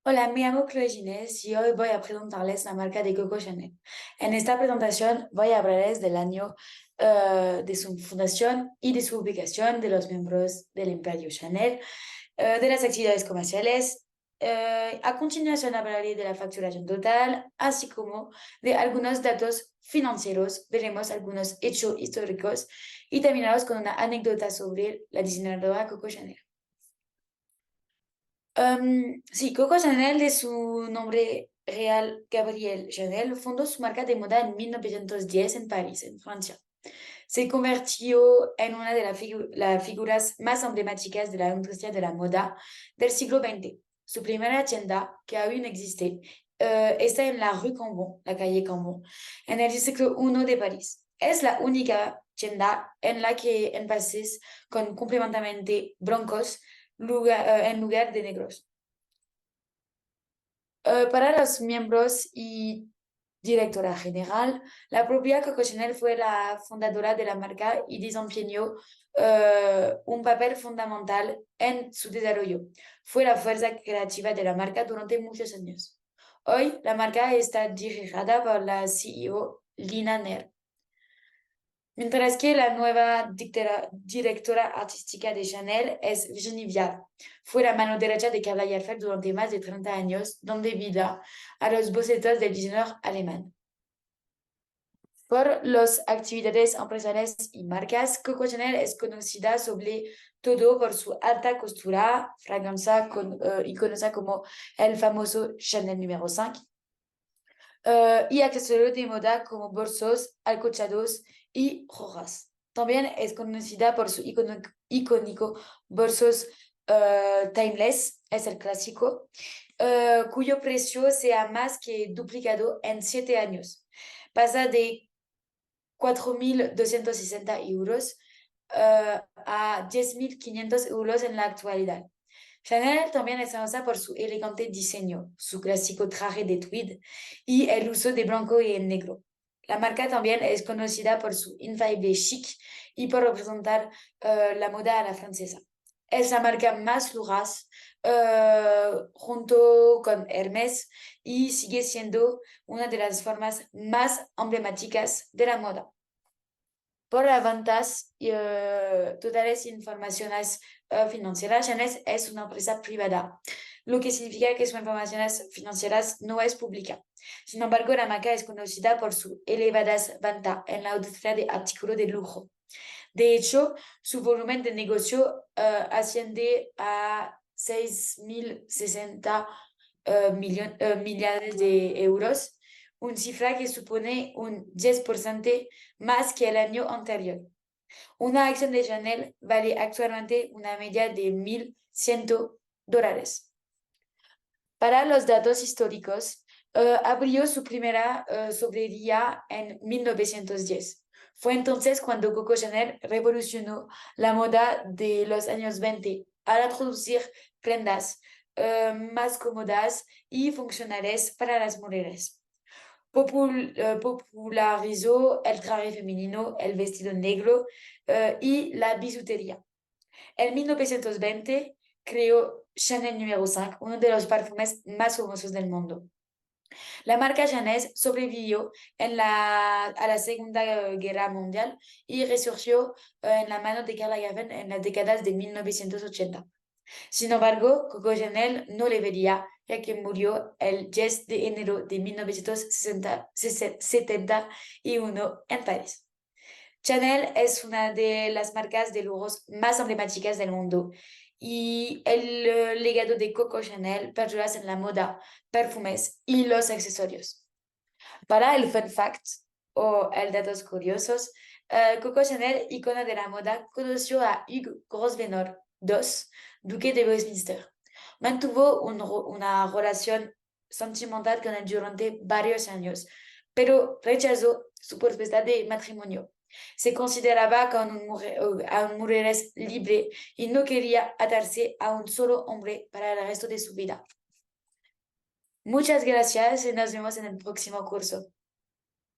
Hola, me llamo Chloe Ginés y hoy voy a presentarles la marca de Coco Chanel. En esta presentación voy a hablarles del año de su fundación y de su ubicación, de los miembros del Imperio Chanel, de las actividades comerciales. A continuación hablaré de la facturación total, así como de algunos datos financieros. Veremos algunos hechos históricos y terminaremos con una anécdota sobre la diseñadora Coco Chanel. Sí, Coco Chanel, de su nombre real Gabrielle Chanel, fundó su marca de moda en 1910 en París, en Francia. Se convirtió en una de las figuras más emblemáticas de la industria de la moda del siglo XX. Su primera tienda, que aún existe, está en la rue Cambon, la calle Cambon, en el distrito 1 de París. Es la única tienda en la que en pases con completamente blancos en lugar de negros. Para los miembros y directora general, la propia Coco Chanel fue la fundadora de la marca y desempeñó un papel fundamental en su desarrollo. Fue la fuerza creativa de la marca durante muchos años. Hoy, la marca está dirigida por la CEO Lina Ner. Mientras que la nueva directora artística de Chanel es Virginie Viard. Fue la mano derecha de Karl Lagerfeld durante más de 30 años, dando vida a los bocetos del diseñador alemán. Por las actividades empresariales y marcas, Coco Chanel es conocida sobre todo por su alta costura, fragancia y conocida como el famoso Chanel número 5, y accesorios de moda como bolsos, alcochados y rojas. También es conocida por su icónico bolsos Timeless, es el clásico, cuyo precio se ha más que duplicado en 7 años. Pasa de 4.260 euros a 10.500 euros en la actualidad. Chanel también es famosa por su elegante diseño, su clásico traje de tweed y el uso de blanco y en negro. La marca también es conocida por su infalible chic y por representar la moda a la francesa. Es la marca más lujosa junto con Hermès y sigue siendo una de las formas más emblemáticas de la moda. Por las ventas totales e informaciones financieras, Chanel es una empresa privada, lo que significa que sus informaciones financieras no es pública. Sin embargo, la marca es conocida por su elevadas ventas en la industria de artículos de lujo. De hecho, su volumen de negocio asciende a 6.060 millones de euros, una cifra que supone un 10% más que el año anterior. Una acción de Chanel vale actualmente una media de $1.100. Para los datos históricos, abrió su primera sobrería en 1910. Fue entonces cuando Coco Chanel revolucionó la moda de los años 20 al introducir prendas más cómodas y funcionales para las mujeres. Popularizó el traje femenino, el vestido negro y la bisutería. En 1920 creó Chanel número 5, uno de los perfumes más famosos del mundo. La marca Chanel sobrevivió a la Segunda Guerra Mundial y resurgió en la mano de Karl Lagerfeld en las décadas de 1980. Sin embargo, Coco Chanel no le vería, ya que murió el 10 de enero de 1971 en París. Chanel es una de las marcas de lujos más emblemáticas del mundo y el legado de Coco Chanel perdura en la moda, perfumes y los accesorios. Para el fun fact o el datos curiosos, Coco Chanel, icono de la moda, conoció a Hugues Grosvenor II, duque de Westminster. Mantuvo una relación sentimental con él durante varios años, pero rechazó su propuesta de matrimonio. Se consideraba como a un mujer libre y no quería atarse a un solo hombre para el resto de su vida. Muchas gracias y nos vemos en el próximo curso.